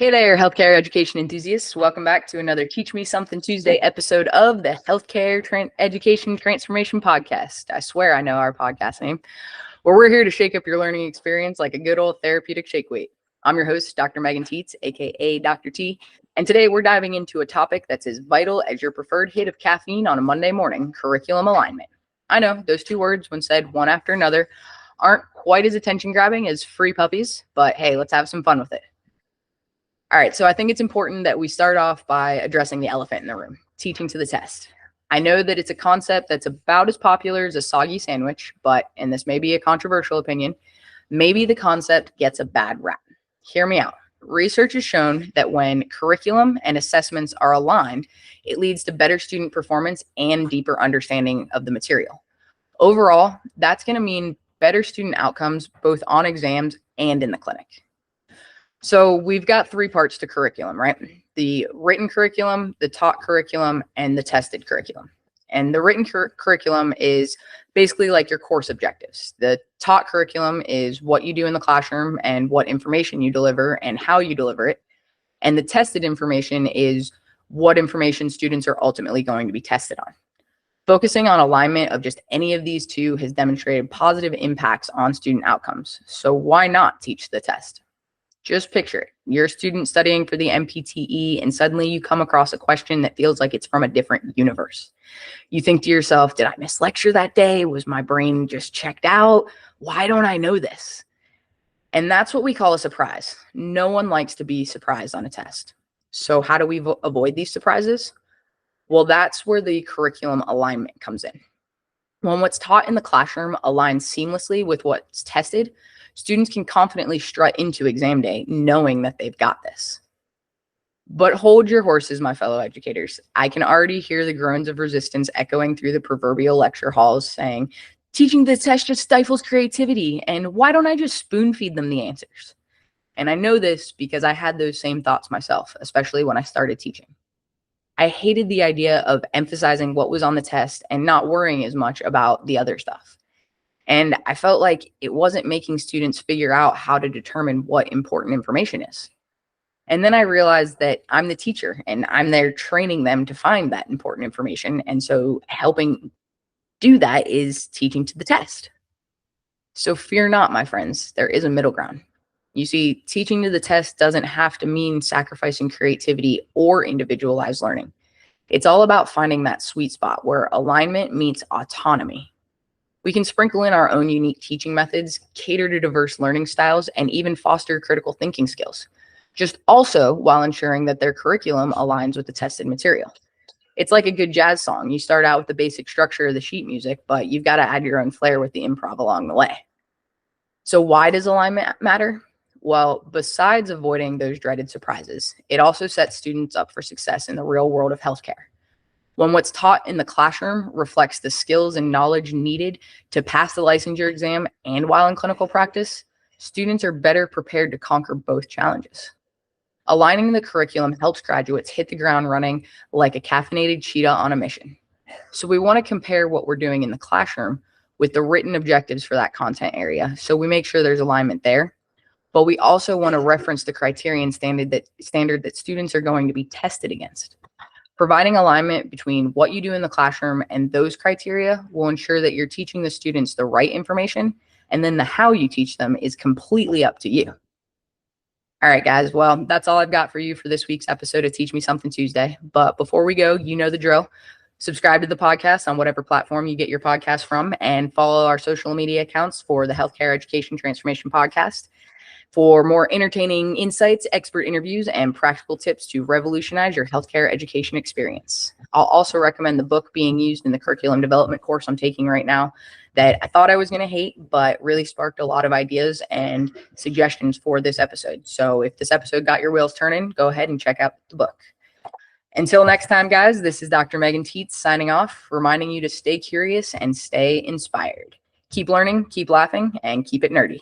Hey there, healthcare education enthusiasts. Welcome back to another Teach Me Something Tuesday episode of the Healthcare Education Transformation Podcast. I swear I know our podcast name, where we're here to shake up your learning experience like a good old therapeutic shake weight. I'm your host, Dr. Meghan Teitz, aka Dr. T, and today we're diving into a topic that's as vital as your preferred hit of caffeine on a Monday morning: curriculum alignment. I know those two words, when said one after another, aren't quite as attention-grabbing as free puppies, but hey, let's have some fun with it. All right, so I think it's important that we start off by addressing the elephant in the room: teaching to the test. I know that it's a concept that's about as popular as a soggy sandwich, but, and this may be a controversial opinion, maybe the concept gets a bad rap. Hear me out. Research has shown that when curriculum and assessments are aligned, it leads to better student performance and deeper understanding of the material. Overall, that's going to mean better student outcomes both on exams and in the clinic. So we've got three parts to curriculum, right? The written curriculum, the taught curriculum, and the tested curriculum. And the written curriculum is basically like your course objectives. The taught curriculum is what you do in the classroom and what information you deliver and how you deliver it. And the tested information is what information students are ultimately going to be tested on. Focusing on alignment of just any of these two has demonstrated positive impacts on student outcomes. So why not teach the test? Just picture it. You're a student studying for the MPTE, and suddenly you come across a question that feels like it's from a different universe. You think to yourself, did I miss lecture that day? Was my brain just checked out? Why don't I know this? And that's what we call a surprise. No one likes to be surprised on a test. So how do we avoid these surprises? Well, that's where the curriculum alignment comes in. When what's taught in the classroom aligns seamlessly with what's tested, students can confidently strut into exam day knowing that they've got this. But hold your horses, my fellow educators. I can already hear the groans of resistance echoing through the proverbial lecture halls saying, teaching the test just stifles creativity, and why don't I just spoon feed them the answers? And I know this because I had those same thoughts myself, especially when I started teaching. I hated the idea of emphasizing what was on the test and not worrying as much about the other stuff. And I felt like it wasn't making students figure out how to determine what important information is. And then I realized that I'm the teacher and I'm there training them to find that important information. And so helping do that is teaching to the test. So fear not, my friends, there is a middle ground. You see, teaching to the test doesn't have to mean sacrificing creativity or individualized learning. It's all about finding that sweet spot where alignment meets autonomy. We can sprinkle in our own unique teaching methods, cater to diverse learning styles, and even foster critical thinking skills, just also while ensuring that their curriculum aligns with the tested material. It's like a good jazz song. You start out with the basic structure of the sheet music, but you've got to add your own flair with the improv along the way. So why does alignment matter? Well, besides avoiding those dreaded surprises, it also sets students up for success in the real world of healthcare. When what's taught in the classroom reflects the skills and knowledge needed to pass the licensure exam and while in clinical practice, students are better prepared to conquer both challenges. Aligning the curriculum helps graduates hit the ground running like a caffeinated cheetah on a mission. So we want to compare what we're doing in the classroom with the written objectives for that content area, so we make sure there's alignment there. But we also want to reference the criterion standard that students are going to be tested against. Providing alignment between what you do in the classroom and those criteria will ensure that you're teaching the students the right information, and then the how you teach them is completely up to you. All right, guys. Well, that's all I've got for you for this week's episode of Teach Me Something Tuesday. But before we go, you know the drill. Subscribe to the podcast on whatever platform you get your podcast from, and follow our social media accounts for the Healthcare Education Transformation Podcast for more entertaining insights, expert interviews, and practical tips to revolutionize your healthcare education experience. I'll also recommend the book being used in the curriculum development course I'm taking right now that I thought I was going to hate, but really sparked a lot of ideas and suggestions for this episode. So if this episode got your wheels turning, go ahead and check out the book. Until next time, guys, this is Dr. Meghan Teitz signing off, reminding you to stay curious and stay inspired. Keep learning, keep laughing, and keep it nerdy.